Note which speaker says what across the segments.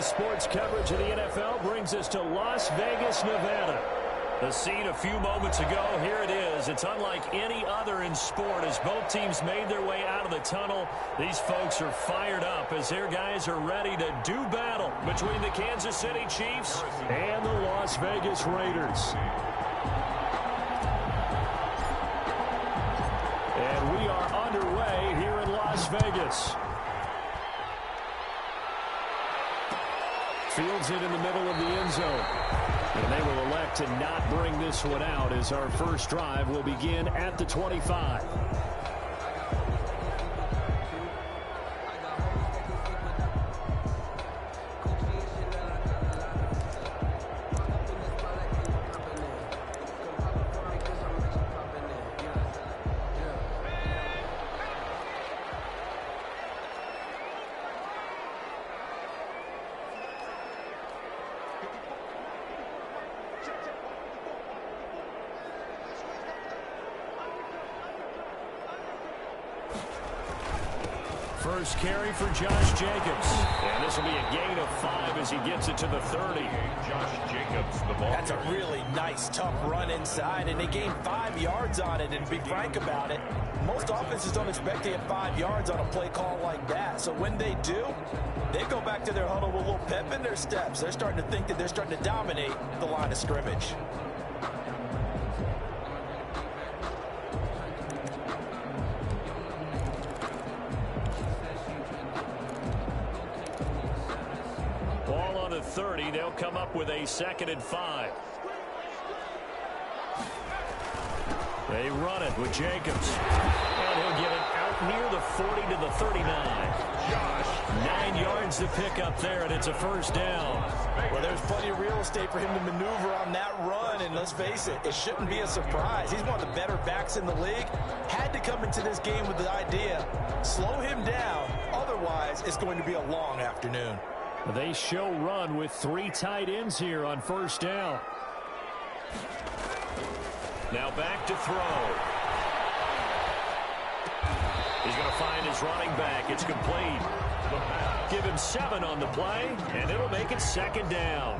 Speaker 1: sports coverage of the NFL brings us to Las Vegas, Nevada. The scene a few moments ago, here it is. It's unlike any other in sport as both teams made their way out of the tunnel. These folks are fired up as their guys are ready to do battle between the Kansas City Chiefs and the Las Vegas Raiders. And we are underway here in Las Vegas. Fields it in the middle of the end zone. And they will elect to not bring this one out as our first drive will begin at the 25. First carry for Josh Jacobs. And this will be a gain of 5 as he gets it to the 30.
Speaker 2: Josh Jacobs, the ball.
Speaker 3: That's a really nice, tough run inside, and they gained 5 yards on it. And to be frank about it, most offenses don't expect to get 5 yards on a play call like that. So when they do, they go back to their huddle with a little pep in their steps. They're starting to think that they're starting to dominate the line of scrimmage.
Speaker 1: Ball on the 30. They'll come up with a 2nd and 5. They run it with Jacobs. And he'll get it out near the 40 to the 39.
Speaker 2: Josh.
Speaker 1: 9 yards to pick up there, and it's a first down.
Speaker 3: Well, there's plenty of real estate for him to maneuver on that run, and let's face it, it shouldn't be a surprise. He's one of the better backs in the league. Had to come into this game with the idea, slow him down, otherwise it's going to be a long afternoon.
Speaker 1: They show run with 3 tight ends here on first down. Now back to throw. He's going to find his running back. It's complete. Give him 7 on the play, and it'll make it 2nd down.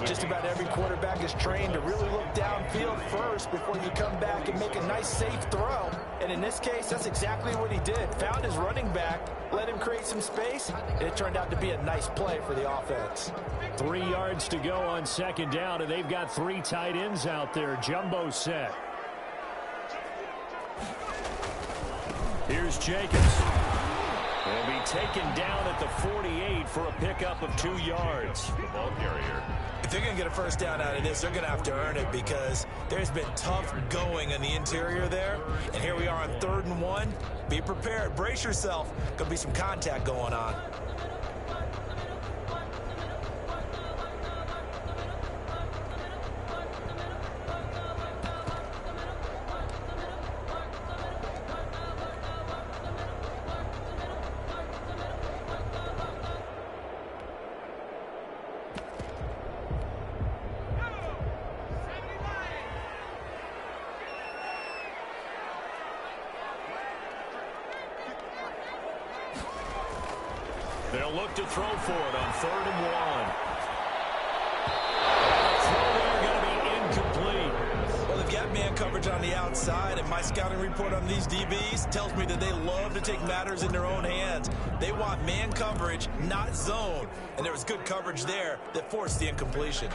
Speaker 3: Just about every quarterback is trained to really look downfield first before you come back and make a nice, safe throw. And in this case, that's exactly what he did. Found his running back, let him create some space, and it turned out to be a nice play for the offense.
Speaker 1: 3 yards to go on 2nd down, and they've got 3 tight ends out there. Jumbo set. Here's Jacobs. Will be taken down at the 48 for a pickup of 2 yards.
Speaker 2: The ball carrier.
Speaker 3: If they're going to get a first down out of this, they're going to have to earn it because there's been tough going in the interior there. And here we are on 3rd and 1. Be prepared. Brace yourself. Going to be some contact going on.
Speaker 1: They'll look to throw for it on 3rd and 1. Throw there going to be incomplete.
Speaker 3: Well, they've got man coverage on the outside, and my scouting report on these DBs tells me that they love to take matters in their own hands. They want man coverage, not zone. And there was good coverage there that forced the incompletion.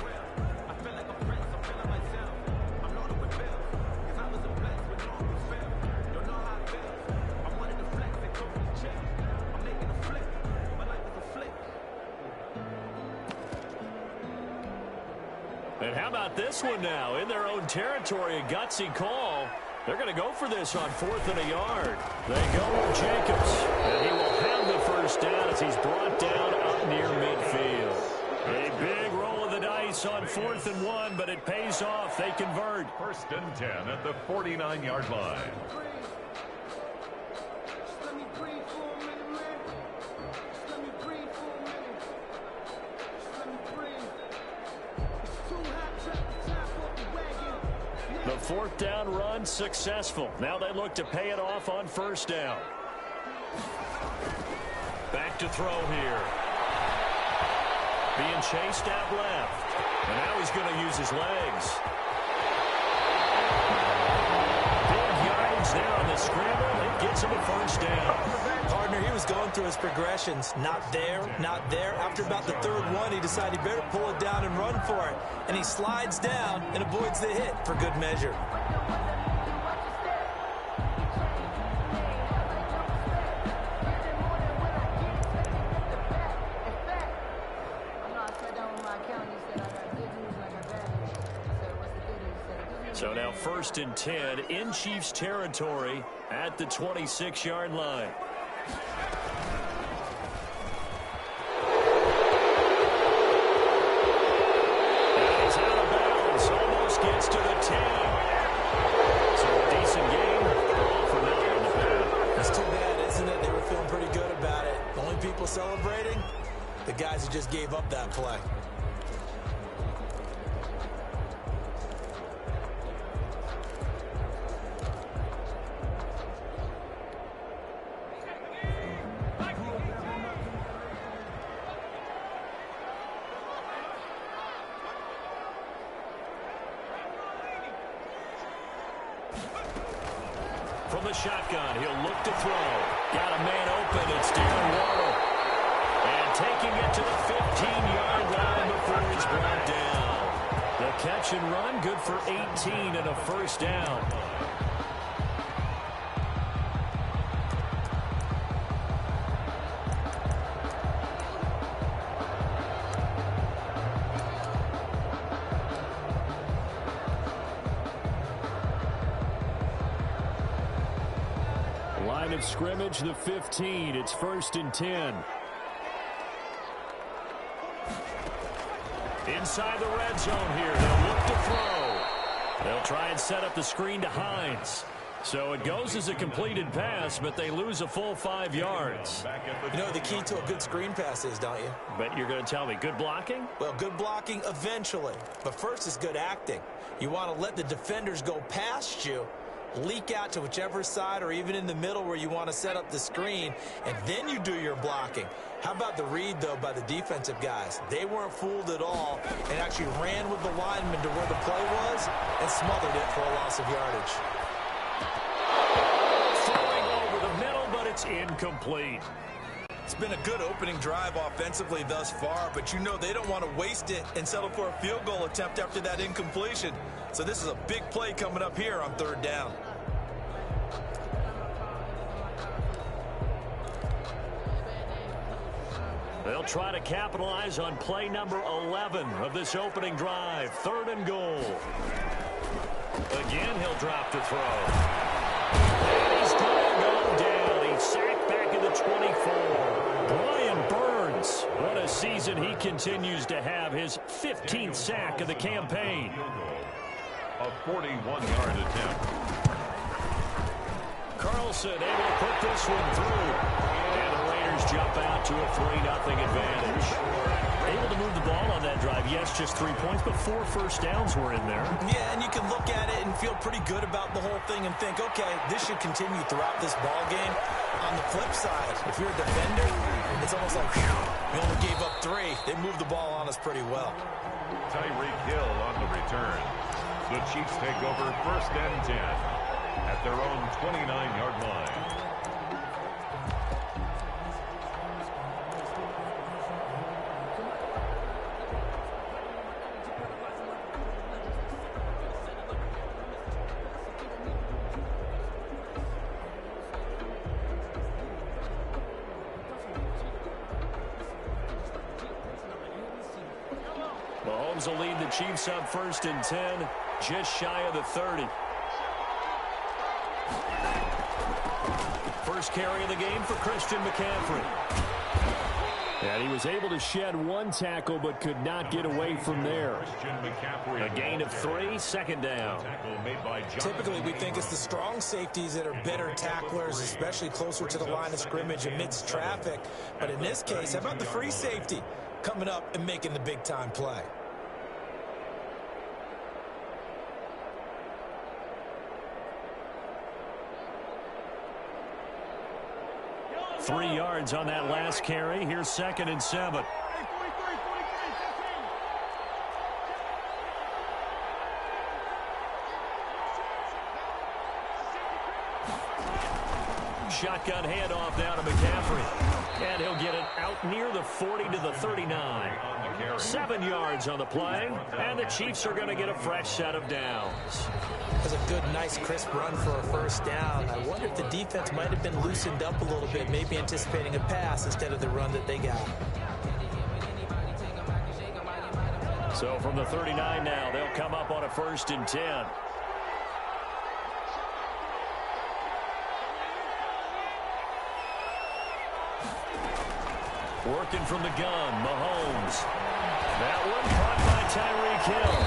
Speaker 1: And how about this one now? In their own territory, a gutsy call. They're going to go for this on 4th and a yard. They go with Jacobs. And he will have the first down as he's brought down up near midfield. A big roll of the dice on 4th and 1, but it pays off. They convert.
Speaker 2: 1st and 10 at the 49-yard line.
Speaker 1: The 4th down run successful. Now they look to pay it off on 1st down. Back to throw here. Being chased out left. And now he's going to use his legs. Big yardage there on the scramble. It gets him a first down.
Speaker 3: Partner, he was going through his progressions. Not there, not there. After about the third one, he decided he better pull it down and run for it. And he slides down and avoids the hit for good measure.
Speaker 1: So now 1st and 10 in Chiefs territory at the 26-yard line. And he's out of bounds. Almost gets to the 10. So a decent game. All for nothing on the path.
Speaker 3: That's too bad, isn't it? They were feeling pretty good about it. The only people celebrating, the guys who just gave up that play.
Speaker 1: From the shotgun, he'll look to throw. Got a man open. It's Darren Waller. And taking it to the 15-yard line before he's brought down. The catch and run, good for 18 and a first down. Line of scrimmage, the 15. It's 1st and 10. Inside the red zone here. They'll look to throw. They'll try and set up the screen to Hines. So it goes as a completed pass, but they lose a full 5 yards.
Speaker 3: You know the key to a good screen pass is, don't you?
Speaker 1: Bet you're going to tell me good blocking?
Speaker 3: Well, good blocking eventually. But first is good acting. You want to let the defenders go past you, leak out to whichever side or even in the middle where you want to set up the screen, and then you do your blocking. How about the read, though, by the defensive guys? They weren't fooled at all and actually ran with the lineman to where the play was and smothered it for a loss of yardage.
Speaker 1: Throwing over the middle, but it's incomplete.
Speaker 3: It's been a good opening drive offensively thus far, but you know they don't want to waste it and settle for a field goal attempt after that incompletion. So this is a big play coming up here on 3rd down.
Speaker 1: They'll try to capitalize on play number 11 of this opening drive. 3rd and goal. Again, he'll drop to throw. And he's going to go down. He's sacked back at the 24. Brian Burns. What a season he continues to have. His 15th sack of the campaign.
Speaker 2: A 41-yard attempt.
Speaker 1: Carlson able to put this one through. And the Raiders jump out to a 3-0 advantage. Able to move the ball on that drive. Yes, just 3 points, but 4 first downs were in there.
Speaker 3: Yeah, and you can look at it and feel pretty good about the whole thing and think, okay, this should continue throughout this ball game. On the flip side, if you're a defender, it's almost like, whew, we only gave up 3. They moved the ball on us pretty well.
Speaker 2: Tyreek Hill on the return. The Chiefs take over 1st and 10 at their own 29-yard line.
Speaker 1: Mahomes will lead the Chiefs up 1st and 10, just shy of the 30. First carry of the game for Christian McCaffrey. And he was able to shed 1 tackle, but could not get away from there. A gain of 3, 2nd down.
Speaker 3: Typically, we think it's the strong safeties that are better tacklers, especially closer to the line of scrimmage amidst traffic. But in this case, how about the free safety coming up and making the big-time play?
Speaker 1: Three yards on that last carry. Here's 2nd and 7. shotgun handoff now to McCaffrey. And he'll get it out near the 40 to the 39. 7 yards on the play, and the Chiefs are going to get a fresh set of downs.
Speaker 3: That's a good, nice, crisp run for a first down. I wonder if the defense might have been loosened up a little bit, maybe anticipating a pass instead of the run that they got.
Speaker 1: So from the 39 now, they'll come up on a 1st and 10. Working from the gun, Mahomes. That one caught by Tyreek Hill.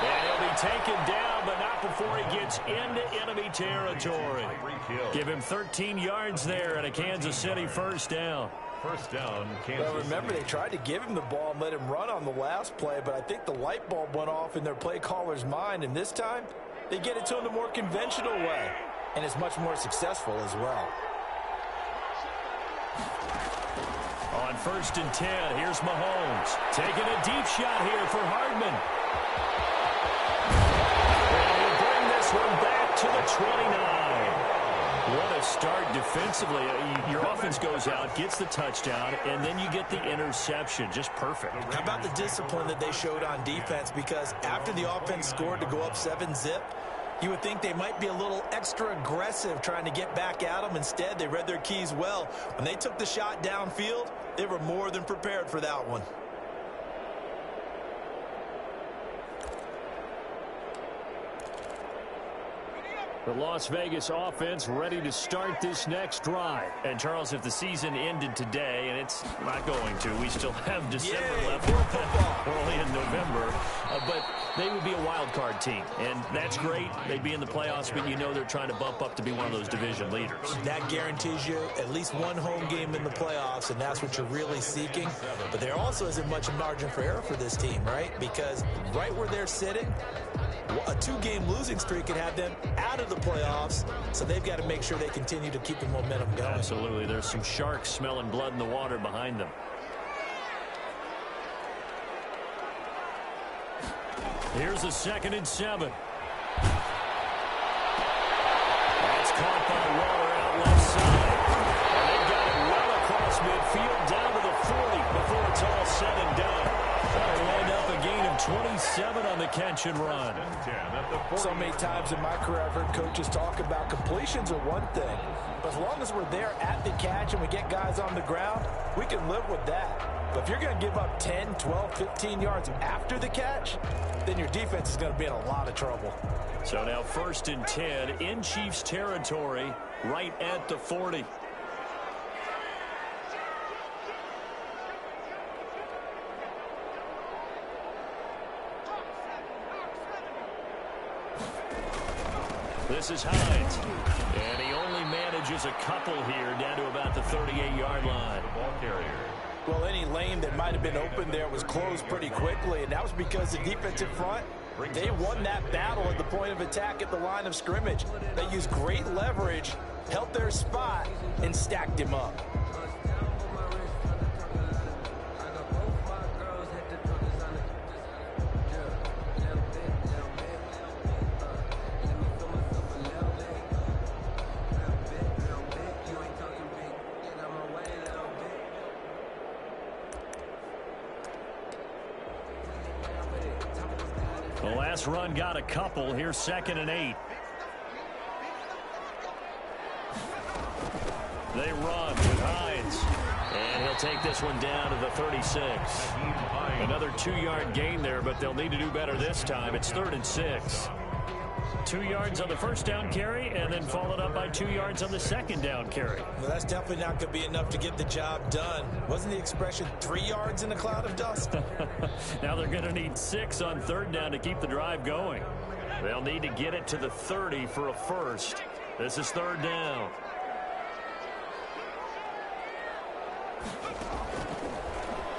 Speaker 1: And he'll be taken down, but not before he gets into enemy territory. Give him 13 yards there and a Kansas City first down.
Speaker 2: First down, Kansas
Speaker 3: Well, remember, they tried to give him the ball and let him run on the last play, but I think the light bulb went off in their play caller's mind, and this time, they get it to him the more conventional way, and it's much more successful as well.
Speaker 1: On 1st and 10, here's Mahomes. Taking a deep shot here for Hardman. And he'll bring this one back to the 29. What a start defensively. Your offense goes out, gets the touchdown, and then you get the interception. Just perfect.
Speaker 3: How about the discipline that they showed on defense? Because after the offense scored to go up 7-zip, you would think they might be a little extra aggressive trying to get back at them. Instead, they read their keys well. When they took the shot downfield, they were more than prepared for that one.
Speaker 1: The Las Vegas offense ready to start this next drive. And, Charles, if the season ended today, and it's not going to, we still have December left. We're only in November. But they would be a wild card team, and that's great. They'd be in the playoffs, but you know they're trying to bump up to be one of those division leaders.
Speaker 3: That guarantees you at least one home game in the playoffs, and that's what you're really seeking. But there also isn't much margin for error for this team, right? Because right where they're sitting, a 2-game losing streak could have them out of the playoffs, so they've got to make sure they continue to keep the momentum going.
Speaker 1: Absolutely. There's some sharks smelling blood in the water behind them. Here's a 2nd and 7. That's caught by Waller out left side. And they've got it well across midfield down to the 40 before it's all said and done. They wind up a gain of 27 on the catch and run.
Speaker 3: So many times in my career, I've heard coaches talk about completions are one thing, but as long as we're there at the catch and we get guys on the ground, we can live with that. But if you're going to give up 10, 12, 15 yards after the catch, then your defense is going to be in a lot of trouble.
Speaker 1: So now 1st and 10 in Chiefs territory right at the 40. This is Hines, and he only manages a couple here down to about the 38-yard line.
Speaker 2: Ball carrier.
Speaker 3: Well, any lane that might have been open there was closed pretty quickly, and that was because the defensive front, they won that battle at the point of attack at the line of scrimmage. They used great leverage, held their spot, and stacked him up.
Speaker 1: The last run got a couple. Here's 2nd and 8. They run with Hines. And he'll take this one down to the 36. Another 2-yard gain there, but they'll need to do better this time. It's 3rd and 6. 2 yards on the first down carry, and then followed up by 2 yards on the second down carry.
Speaker 3: Well, that's definitely not going to be enough to get the job done. Wasn't the expression 3 yards in a cloud of dust?
Speaker 1: Now they're going to need 6 on 3rd down to keep the drive going. They'll need to get it to the 30 for a first. This is 3rd down.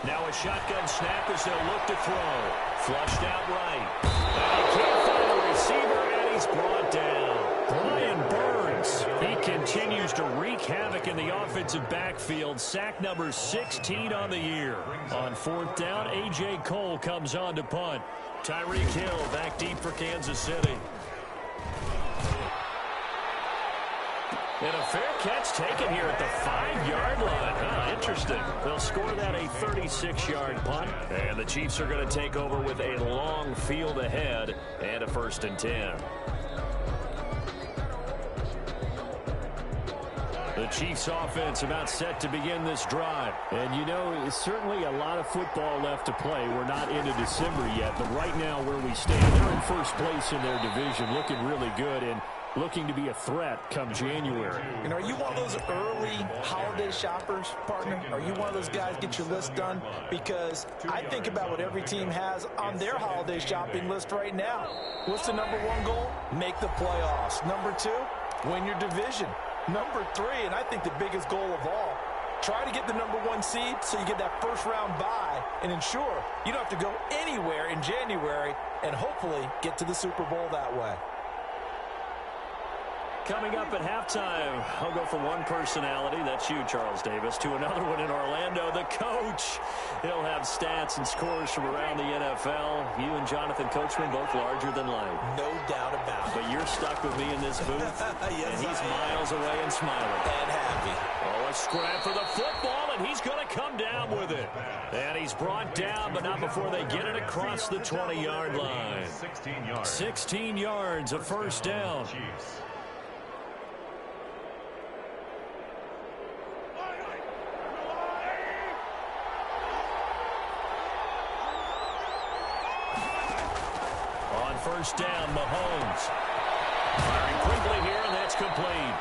Speaker 1: Now a shotgun snap as they'll look to throw. Flushed out right. And he can't find a receiver, and he's brought down. Brian Burns. He continues to wreak havoc in the offensive backfield. Sack number 16 on the year. On 4th down, A.J. Cole comes on to punt. Tyreek Hill back deep for Kansas City. And a fair catch taken here at the 5-yard line. Interesting. They'll score that a 36-yard punt. And the Chiefs are going to take over with a long field ahead and a 1st and 10. The Chiefs offense about set to begin this drive. And, you know, it's certainly a lot of football left to play. We're not into December yet, but right now where we stand, they're in first place in their division, looking really good and looking to be a threat come January.
Speaker 3: And are you one of those early holiday shoppers, partner? Are you one of those guys get your list done? Because I think about what every team has on their holiday shopping list right now. What's the #1 goal? Make the playoffs. #2, win your division. #3, and I think the biggest goal of all, try to get the #1 seed so you get that first-round bye and ensure you don't have to go anywhere in January and hopefully get to the Super Bowl that way.
Speaker 1: Coming up at halftime, I'll go from one personality, that's you, Charles Davis, to another one in Orlando, the coach. He'll have stats and scores from around the NFL. You and Jonathan Coachman both larger than life.
Speaker 3: No doubt about it.
Speaker 1: But you're stuck with me in this booth,
Speaker 3: yes,
Speaker 1: and he's miles away and smiling.
Speaker 3: And happy.
Speaker 1: Oh, a scrap for the football, and he's going to come down with it. And he's brought down, but not before they get it across the 20-yard line.
Speaker 2: 16 yards.
Speaker 1: 16 yards, a 1st down.
Speaker 2: Chiefs.
Speaker 1: On 1st down, Mahomes. Firing quickly here, and that's complete.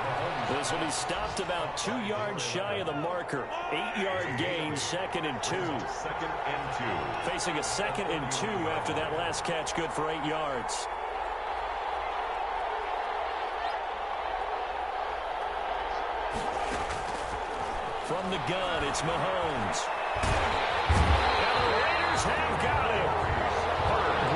Speaker 1: This will be stopped about 2 yards shy of the marker. 8-yard gain, 2nd and 2.
Speaker 2: 2nd and 2.
Speaker 1: Facing a 2nd and 2 after that last catch, good for 8 yards. From the gun, it's Mahomes. And the Raiders have got him.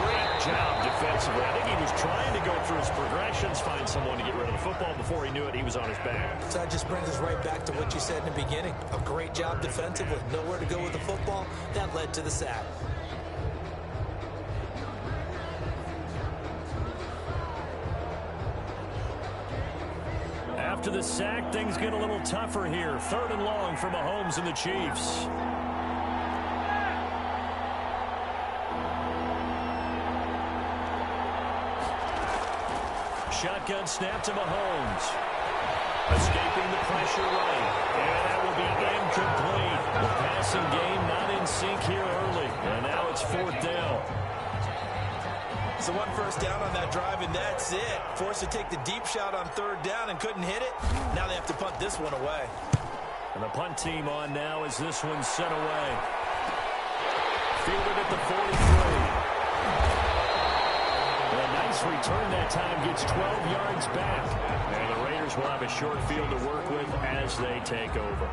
Speaker 1: Great job defensively. I think he was trying to go through his progressions, find someone to get rid of the football. Before he knew it, he was on his back.
Speaker 3: So that just brings us right back to what you said in the beginning. A great job defensively. Nowhere to go with the football. That led to the sack.
Speaker 1: After the sack, things get a little tougher here. 3rd and long for Mahomes and the Chiefs. Shotgun snap to Mahomes. Escaping the pressure right. And that will be incomplete. The passing game not in sync here early. And now it's 4th down.
Speaker 3: So 1 first down on that drive, and that's it. Forced to take the deep shot on 3rd down and couldn't hit it. Now they have to punt this one away.
Speaker 1: And the punt team on now as this one's sent away. Fielded at the 43. And a nice return that time, gets 12 yards back. And the Raiders will have a short field to work with as they take over.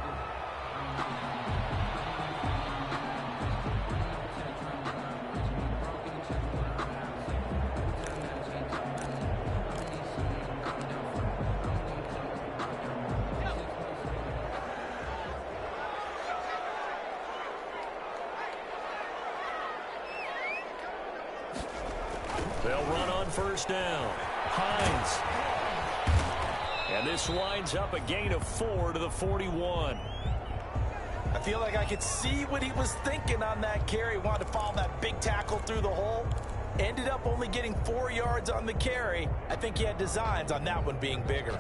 Speaker 1: They'll run on 1st down. Hines. And this winds up a gain of 4 to the 41.
Speaker 3: I feel like I could see what he was thinking on that carry. Wanted to follow that big tackle through the hole. Ended up only getting 4 yards on the carry. I think he had designs on that one being bigger.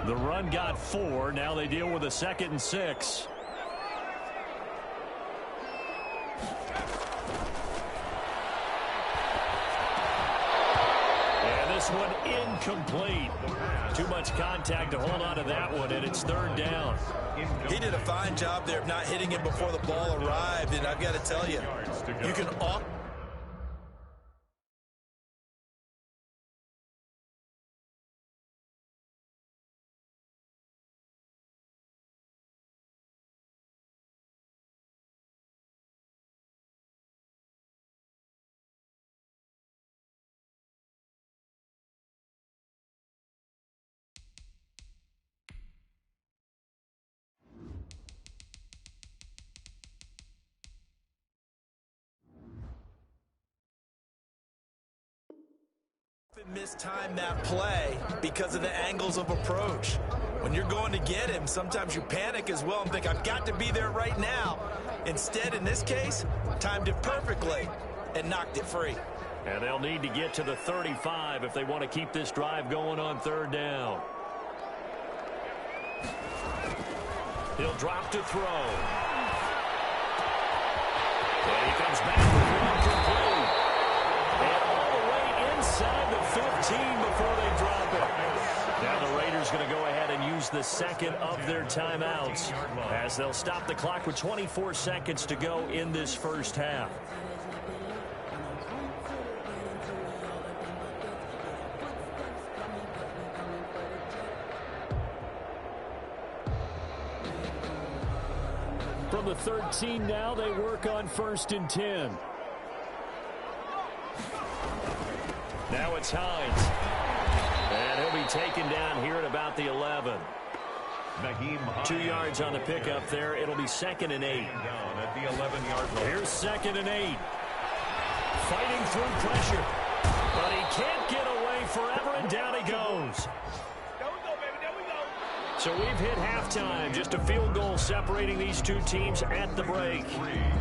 Speaker 1: The run got 4. Now they deal with a 2nd and 6. And this one incomplete. Too much contact to hold on to that one, and it's 3rd down.
Speaker 3: He did a fine job there of not hitting him before the ball arrived, and I've got to tell you, you can Mistime that play because of the angles of approach. When you're going to get him, sometimes you panic as well and think, I've got to be there right now. Instead, in this case, timed it perfectly and knocked it free.
Speaker 1: And they'll need to get to the 35 if they want to keep this drive going on third down. He'll drop to throw. And he comes back with one complete. And all the way inside the 15 before they drop it. Now the Raiders going to go ahead and use the second of their timeouts as they'll stop the clock with 24 seconds to go in this first half. From the 13 now, they work on 1st and 10. Now it's Hines. And he'll be taken down here at about the 11. 2 yards on the pickup there. It'll be 2nd and 8.
Speaker 2: Down at the 11-yard line.
Speaker 1: Here's 2nd and 8. Fighting through pressure. But he can't get away forever, and down he goes. So we've hit halftime, just a field goal separating these two teams at the break.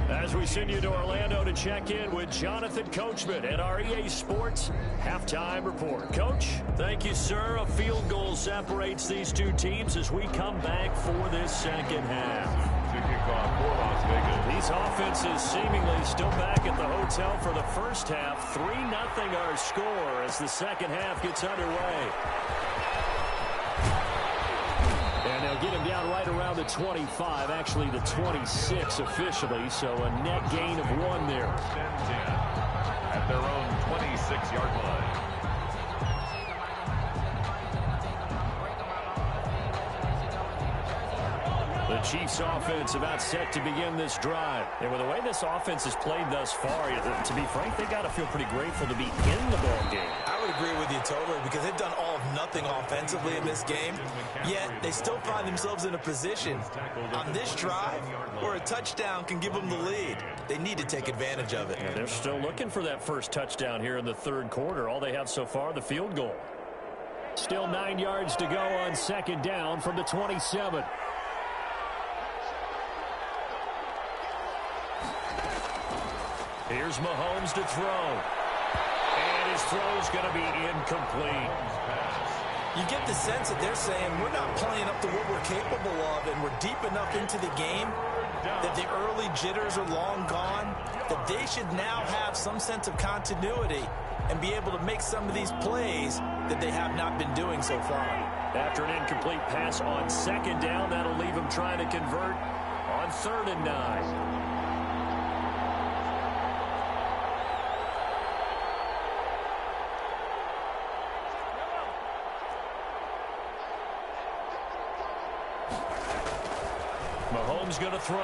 Speaker 1: As we send you to Orlando to check in with Jonathan Coachman at our EA Sports Halftime Report. Coach, thank you, sir. A field goal separates these two teams as we come back for this second half.
Speaker 2: To kick off for Las Vegas.
Speaker 1: These offenses seemingly still back at the hotel for the first half. 3-0 our score as the second half gets underway. And they'll get him down right around the 25, actually the 26 officially, so a net gain of 1 there.
Speaker 2: 10-10 at their own 26-yard line.
Speaker 1: The Chiefs offense about set to begin this drive. And with the way this offense has played thus far, to be frank, they've got to feel pretty grateful to be in the ball game.
Speaker 3: I would agree with you totally because they've done all of nothing offensively in this game, yet they still find themselves in a position on this drive where a touchdown can give them the lead. They need to take advantage of it.
Speaker 1: Yeah, they're still looking for that first touchdown here in the third quarter. All they have so far, the field goal. Still 9 yards to go on 2nd down from the 27. Here's Mahomes to throw. And his throw's going to be incomplete.
Speaker 3: You get the sense that they're saying we're not playing up to what we're capable of, and we're deep enough into the game that the early jitters are long gone, that they should now have some sense of continuity and be able to make some of these plays that they have not been doing so far.
Speaker 1: After an incomplete pass on 2nd down, that'll leave them trying to convert on 3rd and 9. Mahomes going to throw.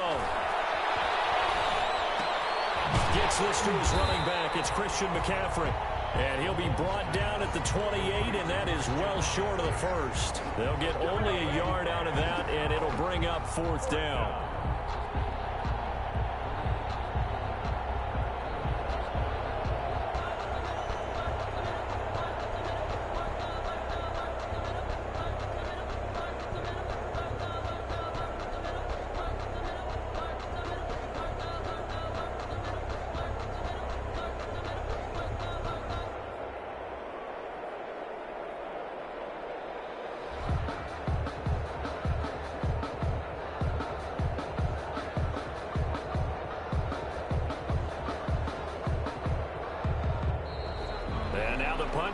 Speaker 1: Gets this to his running back. It's Christian McCaffrey. And he'll be brought down at the 28, and that is well short of the first. They'll get only a yard out of that, and it'll bring up 4th down.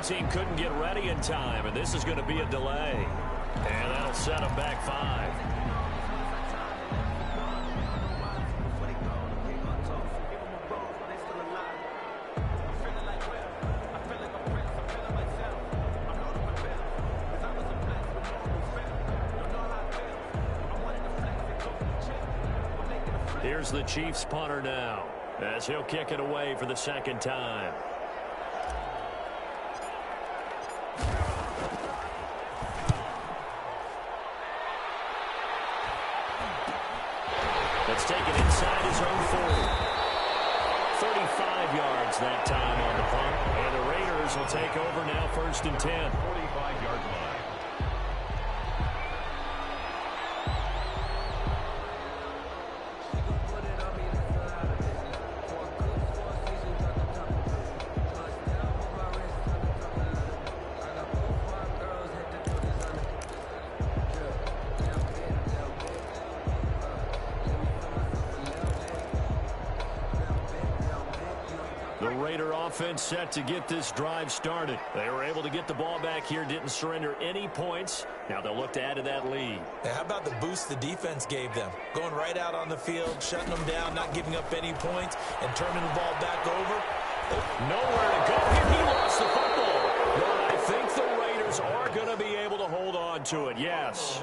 Speaker 1: Team couldn't get ready in time, and this is going to be a delay. And that'll set them back 5. Here's the Chiefs punter now as he'll kick it away for the 2nd time. It's taken inside his own 40. 35 yards that time on the punt. And the Raiders will take over now, 1st and 10.
Speaker 2: 45-yard line.
Speaker 1: Offense set to get this drive started. They were able to get the ball back here, didn't surrender any points. Now they'll look to add to that lead.
Speaker 3: Hey, how about the boost the defense gave them? Going right out on the field, shutting them down, not giving up any points, and turning the ball back over.
Speaker 1: Nowhere to go here. He lost the football. But I think the Raiders are going to be able to hold on to it. Yes.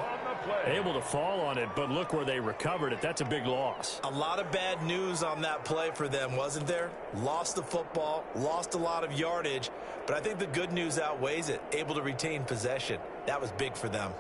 Speaker 1: Able to fall on it, but look where they recovered it. That's a big loss.
Speaker 3: A lot of bad news on that play for them, wasn't there? Lost the football, lost a lot of yardage, but I think the good news outweighs it. Able to retain possession. That was big for them.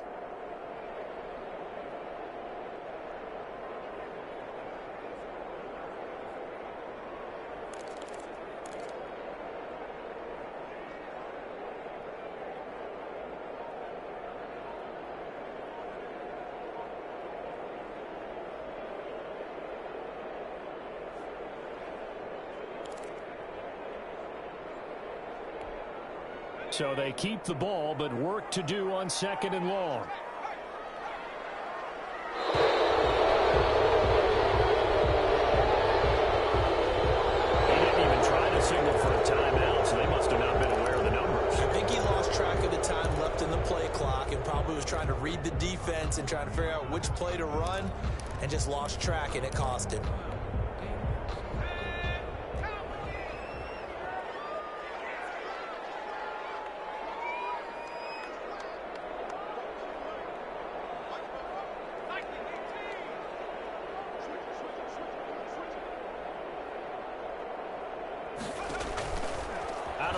Speaker 1: So they keep the ball, but work to do on 2nd and long. He didn't even try to signal for a timeout, so they must have not been aware of the numbers.
Speaker 3: I think he lost track of the time left in the play clock and probably was trying to read the defense and trying to figure out which play to run and just lost track, and it cost him.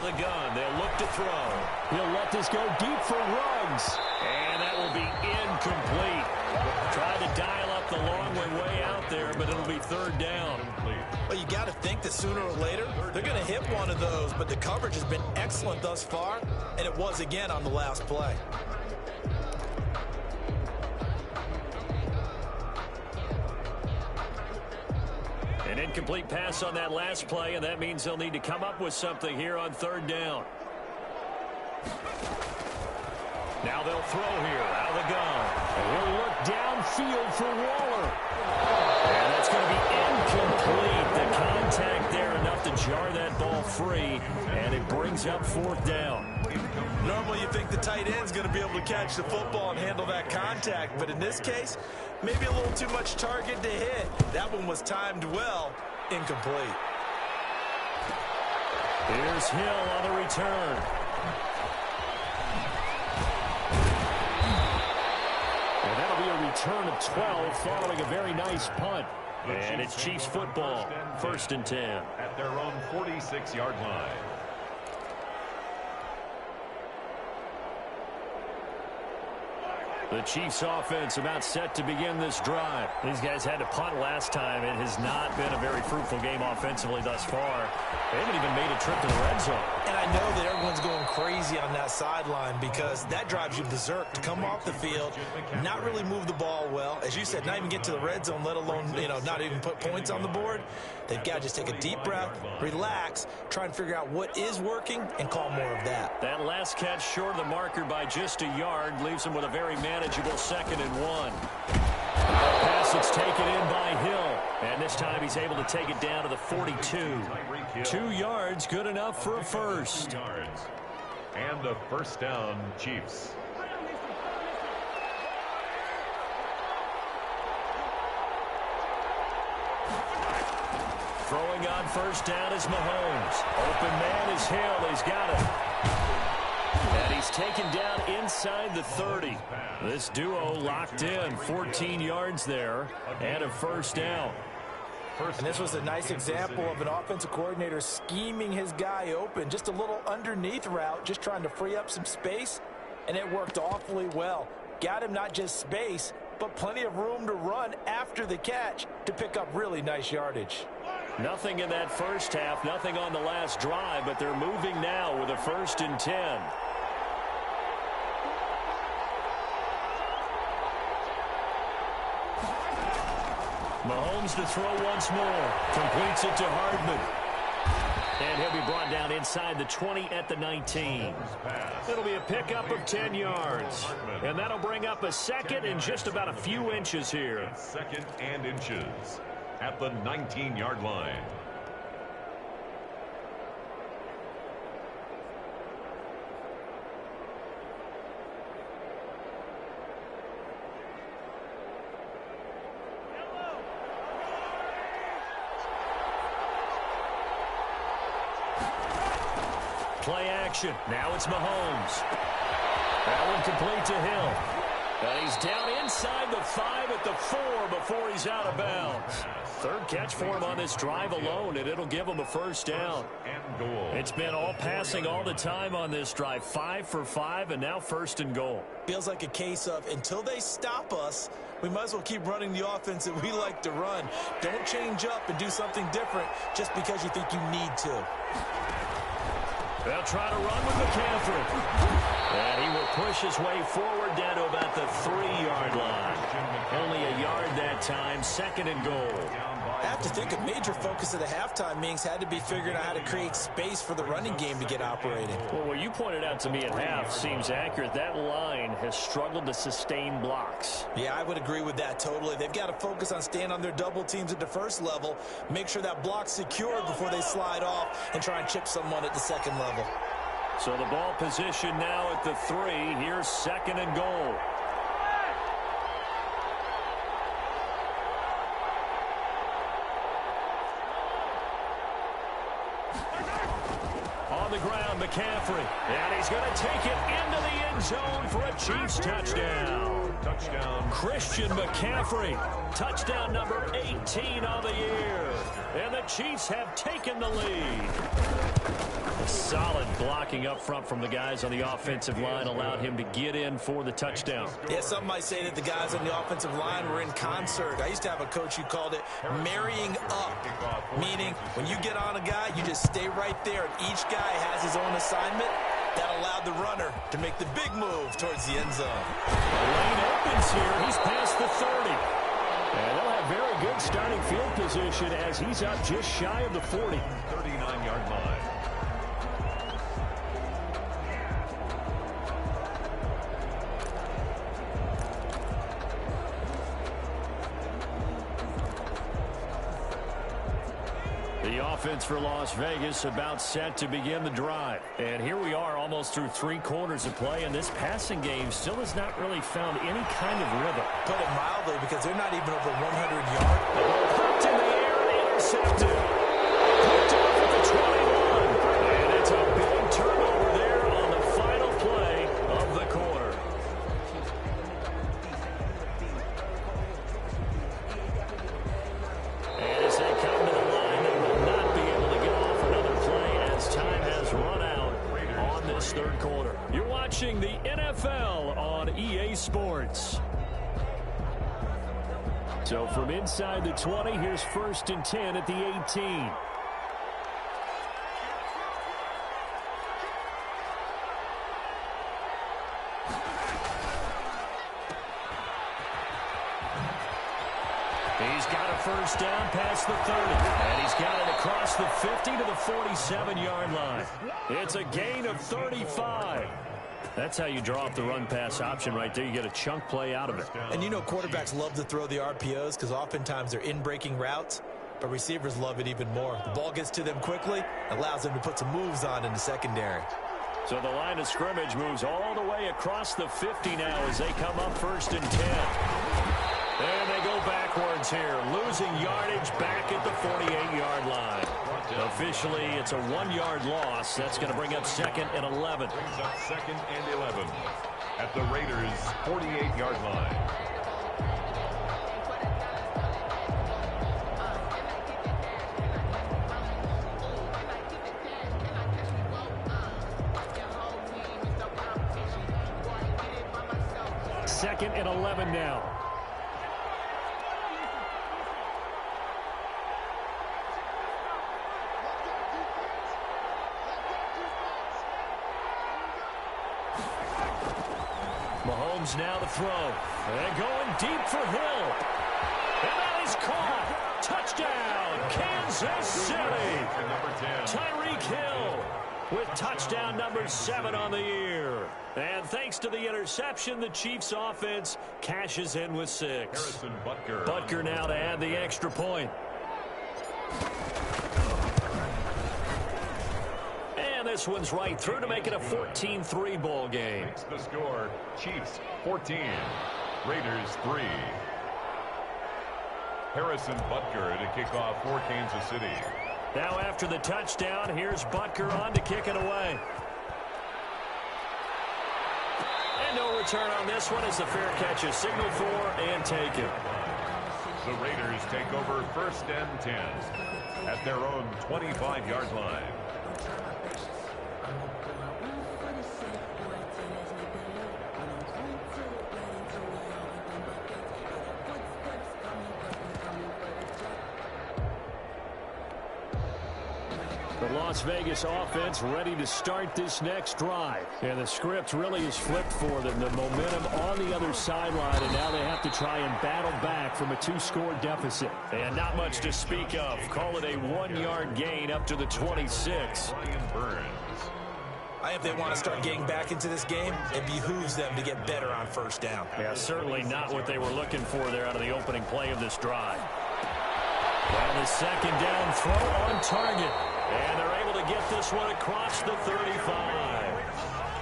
Speaker 1: Gun. They'll look to throw. He'll let this go deep for Ruggs. And that will be incomplete. Tried to dial up the long way out there, but it'll be 3rd down.
Speaker 3: Well, you got to think that sooner or later they're going to hit one of those, but the coverage has been excellent thus far, and it was again on the last play.
Speaker 1: An incomplete pass on that last play, and that means they'll need to come up with something here on 3rd down. Now they'll throw here out of the gun. And he'll look downfield for Waller. And that's going to be incomplete. The contact there enough to jar that ball free, and it brings up 4th down.
Speaker 3: Normally you think the tight end's going to be able to catch the football and handle that contact, but in this case, maybe a little too much target to hit. That one was timed well. Incomplete.
Speaker 1: Here's Hill on the return. And that'll be a return of 12 following a very nice punt. And it's Chiefs football, 1st and 10.
Speaker 2: At their own 46-yard line.
Speaker 1: The Chiefs offense about set to begin this drive. These guys had to punt last time. It has not been a very fruitful game offensively thus far. They haven't even made a trip to the red zone. And
Speaker 3: I know that everyone's going crazy on that sideline because that drives you berserk to come off the field, not really move the ball well. As you said, not even get to the red zone, let alone, not even put points on the board. They've got to just take a deep breath, relax, try and figure out what is working, and call more of that.
Speaker 1: That last catch short of the marker by just a yard leaves them with a very manageable 2nd and 1. Pass that's taken in by Hill. And this time he's able to take it down to the 42. 2 yards, good enough for a first.
Speaker 2: And a 1st down, Chiefs.
Speaker 1: Throwing on 1st down is Mahomes. Open man is Hill. He's got it. And he's taken down inside the 30. This duo locked in. 14 yards there and a 1st down.
Speaker 3: And this was a nice example of an offensive coordinator scheming his guy open. Just a little underneath route, just trying to free up some space, and it worked awfully well. Got him not just space, but plenty of room to run after the catch to pick up really nice yardage.
Speaker 1: Nothing in that first half, nothing on the last drive, but they're moving now with a 1st and 10. Mahomes to throw once more. Completes it to Hardman. And he'll be brought down inside the 20 at the 19. It'll be a pickup of 10 yards. And that'll bring up a 2nd and just about a few inches here.
Speaker 2: 2nd and inches at the 19-yard line.
Speaker 1: Play action. Now it's Mahomes. That one complete to Hill. And he's down inside the 5 at the 4 before he's out of bounds. 3rd catch for him on this drive alone, and it'll give him a 1st down. It's been all passing all the time on this drive. 5 for 5, and now 1st and goal.
Speaker 3: Feels like a case of until they stop us, we might as well keep running the offense that we like to run. Don't change up and do something different just because you think you need to.
Speaker 1: They'll try to run with McCaffrey. And he will push his way forward down to about the 3-yard line. Only a yard that time, 2nd and goal.
Speaker 3: I have to think a major focus of the halftime meetings had to be figuring out how to create space for the running game to get operating.
Speaker 1: Well, what you pointed out to me at half seems accurate. That line has struggled to sustain blocks.
Speaker 3: Yeah, I would agree with that totally. They've got to focus on staying on their double teams at the first level, make sure that block's secured before they slide off, and try and chip someone at the second level.
Speaker 1: So the ball position now at the 3. Here's 2nd and goal. On the ground, McCaffrey. And he's going to take it into the end zone for a Chiefs touchdown.
Speaker 2: Touchdown.
Speaker 1: Christian McCaffrey. Touchdown number 18 on the year. And the Chiefs have taken the lead. Solid blocking up front from the guys on the offensive line allowed him to get in for the touchdown.
Speaker 3: Yeah, some might say that the guys on the offensive line were in concert. I used to have a coach who called it marrying up, meaning when you get on a guy, you just stay right there, and each guy has his own assignment. That allowed the runner to make the big move towards the end zone.
Speaker 1: Lane opens here. He's past the 30. And they'll have very good starting field position as he's up just shy of the 40.
Speaker 2: 39-yard line.
Speaker 1: The offense for Las Vegas about set to begin the drive. And here we are almost through 3 quarters of play, and this passing game still has not really found any kind of rhythm.
Speaker 3: Put it mildly, because they're not even over 100 yards.
Speaker 1: Popped in the air and intercepted. Picked off at the 21. And it's a big turnover there on the final play of the quarter. And as they come to the line, they will not be able to get off another play as time has run out on this 3rd quarter. You're watching the NFL on EA Sports. So from inside the 20, here's 1st and 10 at the 18. He's got a 1st down past the 30. And he's got it across the 50 to the 47-yard line. It's a gain of 35. That's how you draw up the run-pass option right there. You get a chunk play out of it.
Speaker 3: And you know quarterbacks love to throw the RPOs because oftentimes they're in-breaking routes, but receivers love it even more. The ball gets to them quickly, allows them to put some moves on in the secondary.
Speaker 1: So the line of scrimmage moves all the way across the 50 now as they come up 1st and 10. And they go backwards here, losing yardage back at the 48-yard line. Officially, it's a 1-yard loss. That's going to bring up 2nd and 11.
Speaker 2: Brings up 2nd and 11 at the Raiders' 48-yard line.
Speaker 1: Second and 11 now. Mahomes now to throw. And going deep for Hill. And that is caught. Touchdown, Kansas City. Tyreek Hill with touchdown number 7 on the year. And thanks to the interception, the Chiefs offense cashes in with 6. Butker now to add the extra point. And this one's right through to make it a 14-3 ball game.
Speaker 2: Makes the score, Chiefs 14, Raiders 3. Harrison Butker to kick off for Kansas City.
Speaker 1: Now after the touchdown, here's Butker on to kick it away. And no return on this one as the fair catch is signaled for and taken.
Speaker 2: The Raiders take over 1st and 10 at their own 25-yard line.
Speaker 1: The Las Vegas offense ready to start this next drive. And the script really is flipped for them. The momentum on the other sideline, and now they have to try and battle back from a 2-score deficit. And not much to speak of. Call it a 1-yard gain up to the 26.
Speaker 3: If they want to start getting back into this game, it behooves them to get better on 1st down.
Speaker 1: Yeah, certainly not what they were looking for there out of the opening play of this drive. Well, the 2nd down throw on target. And they're able to get this one across the 35.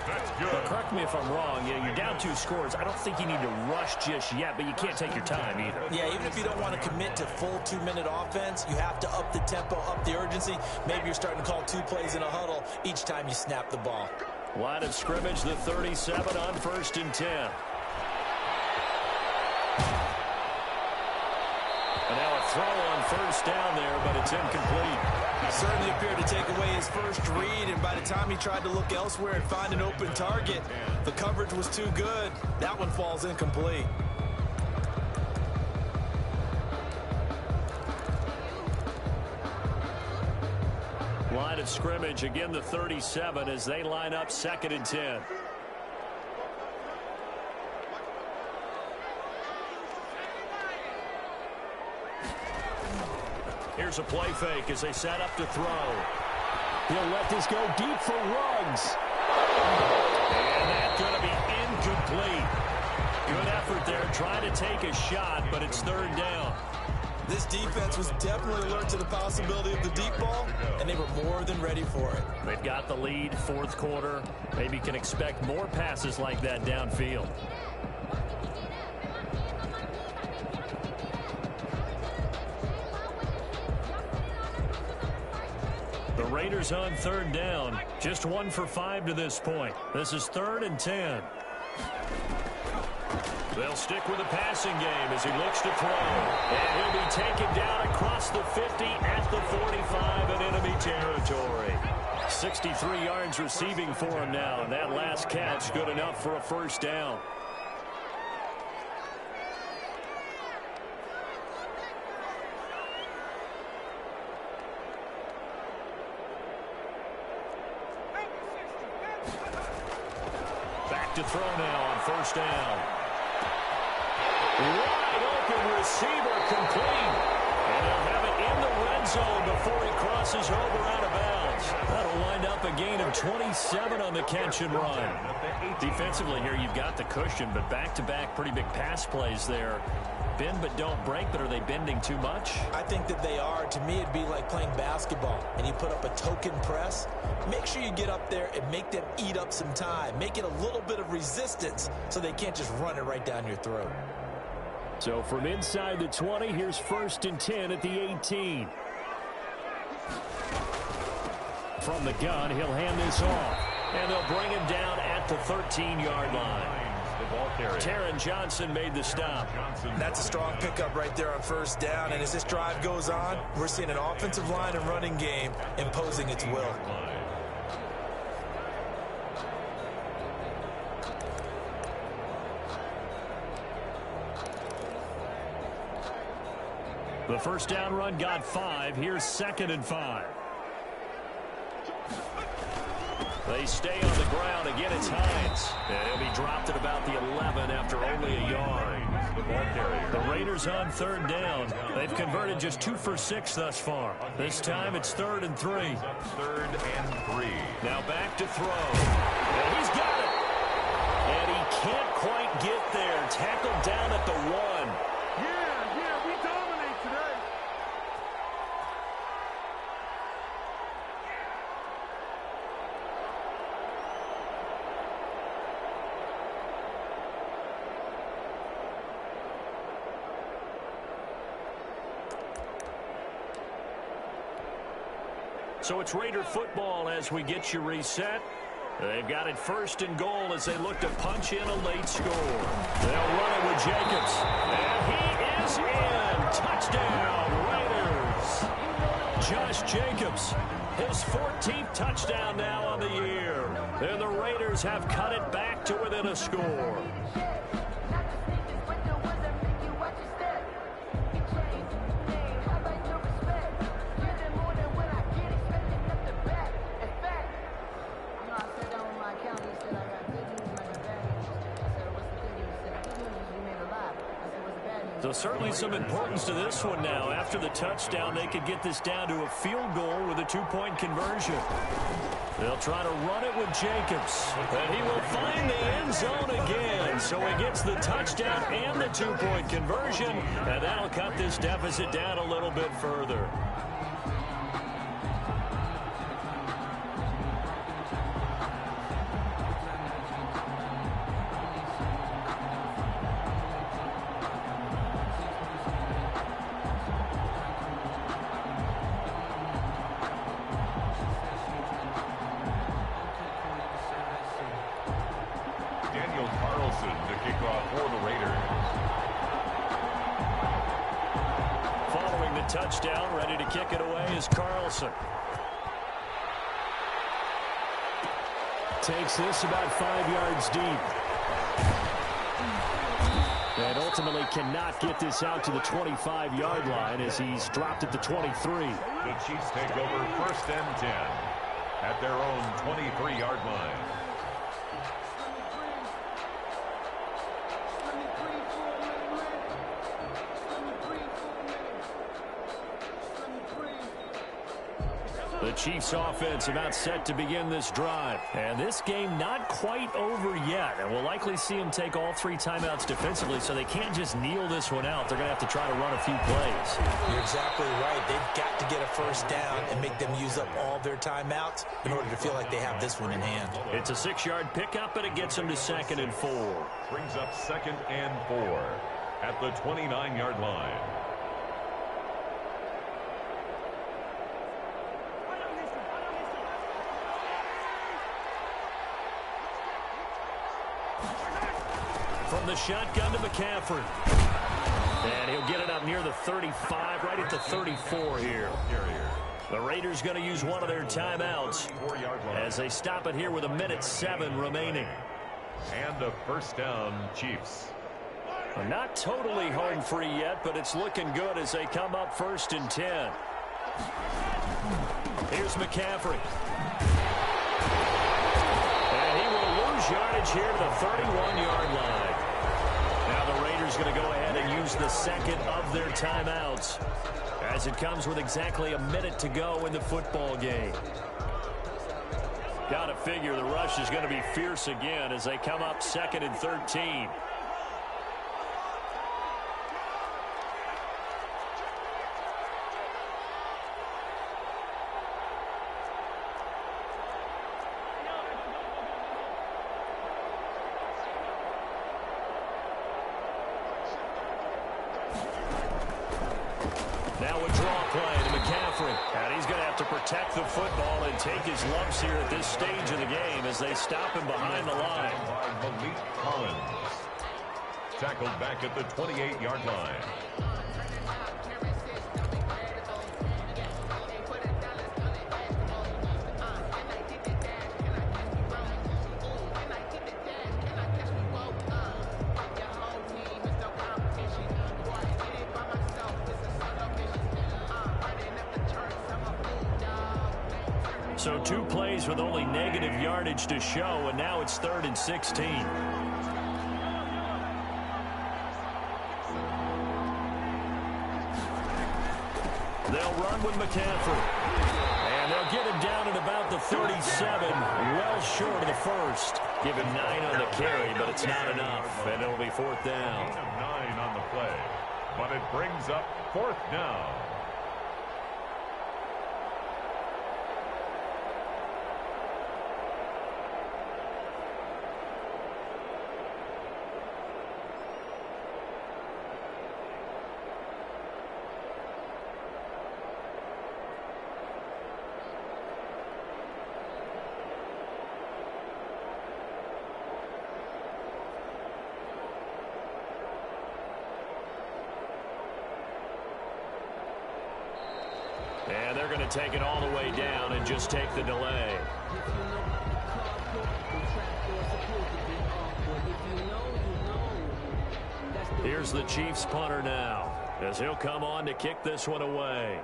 Speaker 2: That's good.
Speaker 1: But correct me if I'm wrong. You're down 2 scores. I don't think you need to rush just yet, but you can't take your time either.
Speaker 3: Yeah, even if you don't want to commit to full 2-minute offense, you have to up the tempo, up the urgency. Maybe you're starting to call 2 plays in a huddle each time you snap the ball.
Speaker 1: Line of scrimmage, the 37 on 1st and 10. And now a throw on 1st down there, but it's incomplete.
Speaker 3: He certainly appeared to take away his first read, and by the time he tried to look elsewhere and find an open target, the coverage was too good. That one falls incomplete.
Speaker 1: Line of scrimmage, again the 37 as they line up 2nd and 10. Here's a play fake as they set up to throw. He'll let this go deep for Ruggs. And that's going to be incomplete. Good effort there, trying to take a shot, but it's 3rd down.
Speaker 3: This defense was definitely alert to the possibility of the deep ball, and they were more than ready for it.
Speaker 1: They've got the lead, 4th quarter. Maybe you can expect more passes like that downfield. The Raiders on 3rd down. Just 1 for 5 to this point. This is 3rd and 10. They'll stick with the passing game as he looks to throw. And he'll be taken down across the 50 at the 45 in enemy territory. 63 yards receiving for him now. And that last catch good enough for a 1st down. To throw now on 1st down. Wide open receiver complete. And they'll have it in the red zone before he crosses over out of bounds. That'll wind up a gain of 27 on the catch and run. Defensively here, you've got the cushion, but back-to-back pretty big pass plays there. Bend but don't break, but are they bending too much?
Speaker 3: I think that they are. To me, it'd be like playing basketball, and you put up a token press. Make sure you get up there and make them eat up some time. Make it a little bit of resistance so they can't just run it right down your throat.
Speaker 1: So from inside the 20, here's 1st and 10 at the 18. From the gun, he'll hand this off. And they'll bring him down at the 13-yard line. Taron Johnson made the stop.
Speaker 3: That's a strong pickup right there on 1st down. And as this drive goes on, we're seeing an offensive line and running game imposing its will.
Speaker 1: The 1st down run got 5. Here's 2nd and 5. They stay on the ground. Again, it's Hines. And he'll be dropped at about the 11 after only a yard.
Speaker 2: The ball carrier.
Speaker 1: The Raiders on third down. They've converted just 2 for 6 thus far. This time it's 3rd and 3.
Speaker 2: 3rd and 3.
Speaker 1: Now back to throw. And he's got it. And he can't quite get there. Tackled down at the 1.
Speaker 4: Yeah, we dominate today.
Speaker 1: So it's Raider football as we get you reset. They've got it 1st and goal as they look to punch in a late score. They'll run it with Jacobs. And he is in. Touchdown, Raiders. Josh Jacobs, his 14th touchdown now on the year. And the Raiders have cut it back to within a score. So certainly some importance to this one now. After the touchdown, they could get this down to a field goal with a 2-point conversion. They'll try to run it with Jacobs. And he will find the end zone again. So he gets the touchdown and the 2-point conversion. And that'll cut this deficit down a little bit further. Touchdown, ready to kick it away is Carlson. Takes this about 5 yards deep. And ultimately cannot get this out to the 25-yard line as he's dropped at the 23.
Speaker 2: The Chiefs take over 1st and 10 at their own 23-yard line.
Speaker 1: The Chiefs offense about set to begin this drive. And this game not quite over yet. And we'll likely see them take all 3 timeouts defensively, so they can't just kneel this one out. They're going to have to try to run a few plays.
Speaker 3: You're exactly right. They've got to get a 1st down and make them use up all their timeouts in order to feel like they have this one in hand.
Speaker 1: It's a 6-yard pickup, and it gets them to 2nd and 4.
Speaker 2: Brings up 2nd and 4 at the 29-yard line.
Speaker 1: From the shotgun to McCaffrey. And he'll get it up near the 35, right at the 34 here. The Raiders going to use one of their timeouts as they stop it here with 1:07 remaining.
Speaker 2: And a 1st down, Chiefs.
Speaker 1: They're not totally home free yet, but it's looking good as they come up 1st and 10. Here's McCaffrey. And he will lose yardage here to the 31-yard line. Now the Raiders going to go ahead and use the 2nd of their timeouts as it comes with exactly a minute to go in the football game. Got to figure the rush is going to be fierce again as they come up 2nd and 13. Now a draw play to McCaffrey. And he's going to have to protect the football and take his lumps here at this stage of the game as they stop him behind the line.
Speaker 2: Malik Collins. Tackled back at the 28-yard line.
Speaker 1: So 2 plays with only negative yardage to show, and now it's 3rd and 16. They'll run with McCaffrey. And they'll get him down at about the 37, well short of the first. Give him 9 on the carry, but it's not enough, and it'll be 4th down.
Speaker 2: 9 on the play, but it brings up 4th down.
Speaker 1: And they're going to take it all the way down and just take the delay. Here's the Chiefs punter now, as he'll come on to kick this one away.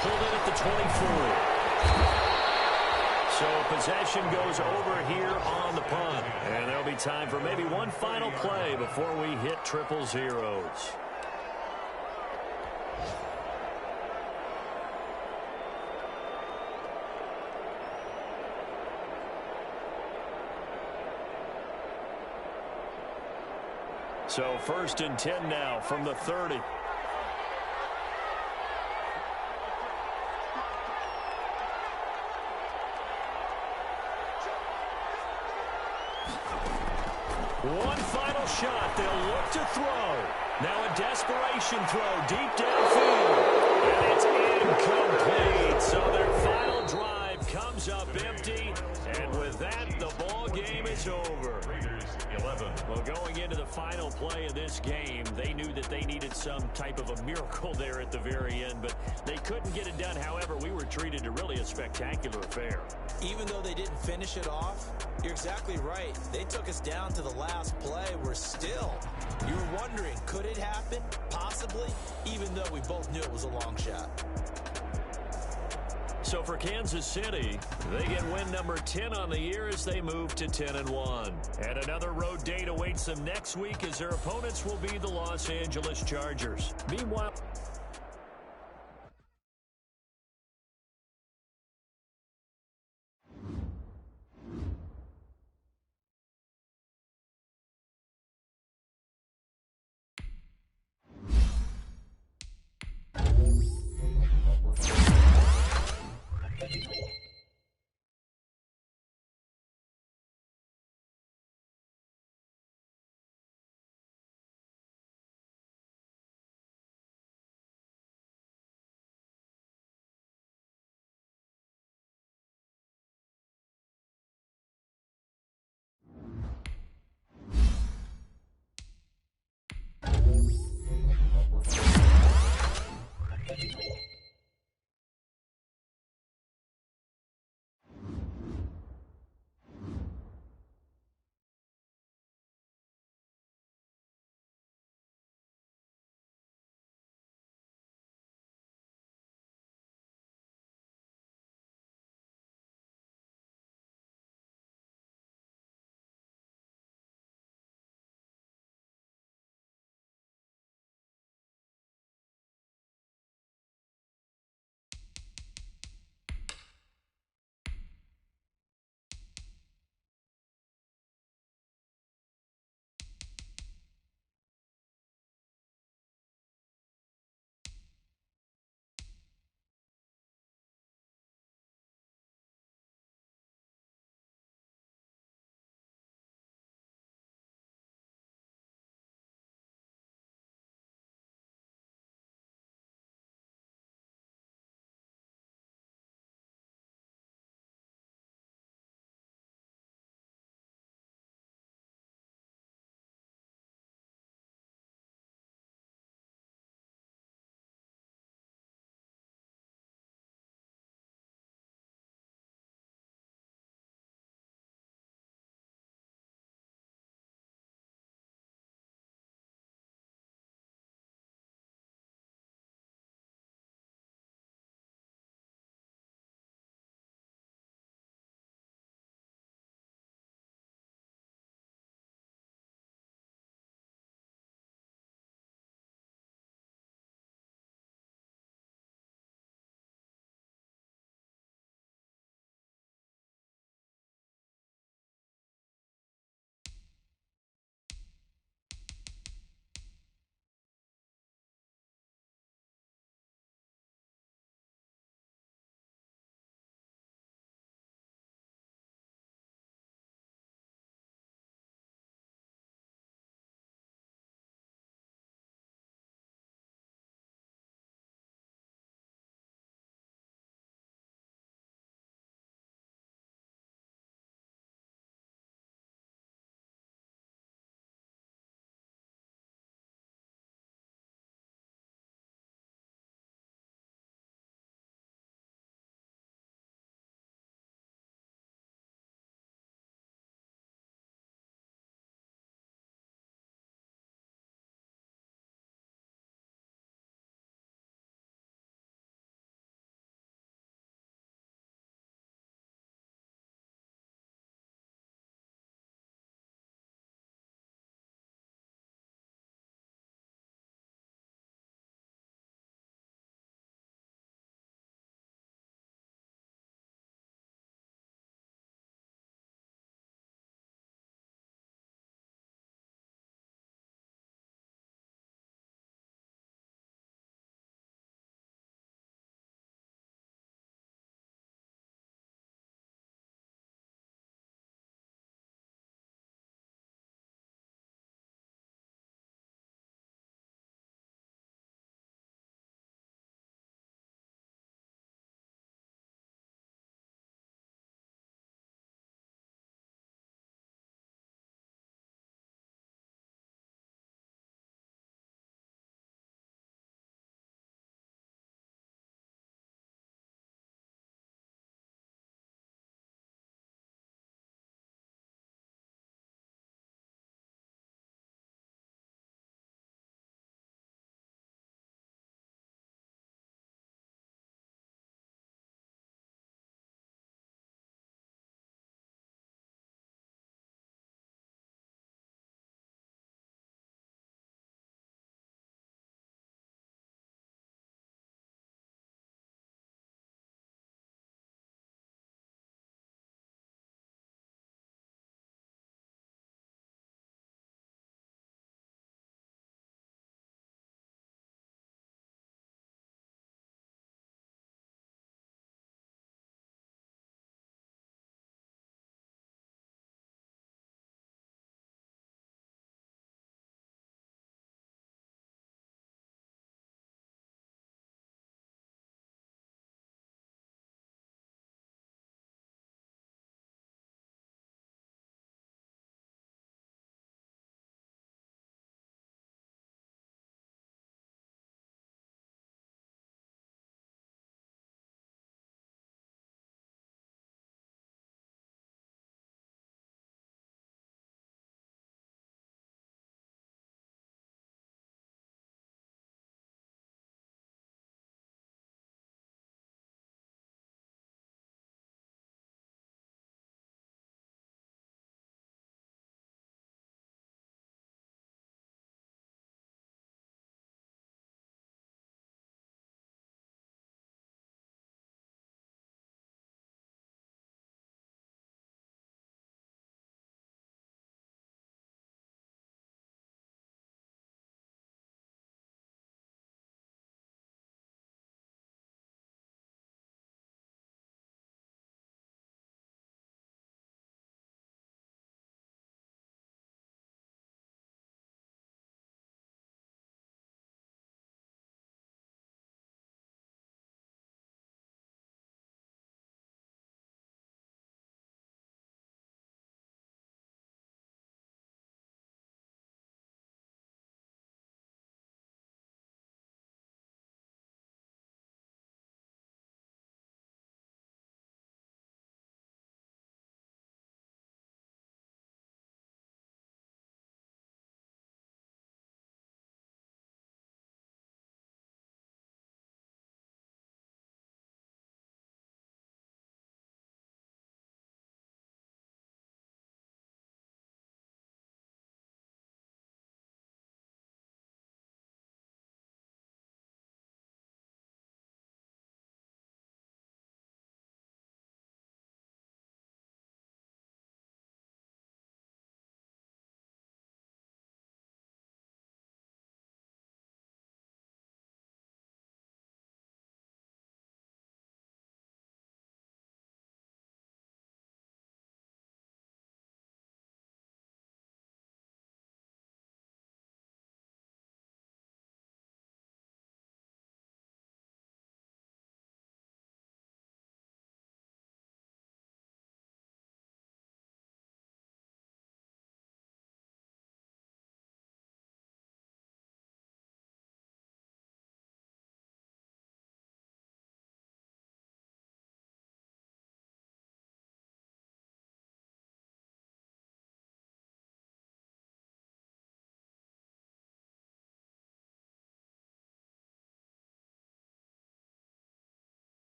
Speaker 1: Pulled in at the 24. So possession goes over here on the punt. And there'll be time for maybe one final play before we hit 000. So 1st and 10 now from the 30. One final shot. They'll look to throw. Now a desperation throw deep downfield. And it's incomplete. So their final drive comes up empty. And with that, the ball game is over.
Speaker 2: Raiders 11.
Speaker 1: Well, going into the final play of this game, they knew that they needed some type of a miracle there at the very end, but they couldn't get it done. However, we were treated to really a spectacular affair.
Speaker 3: Even though they didn't finish it off, you're exactly right. They took us down to the last play. We're still, you were wondering, could it happen? Possibly, even though we both knew it was a long shot.
Speaker 1: So for Kansas City, they get win number 10 on the year as they move to 10-1. And another road date awaits them next week as their opponents will be the Los Angeles Chargers. Meanwhile...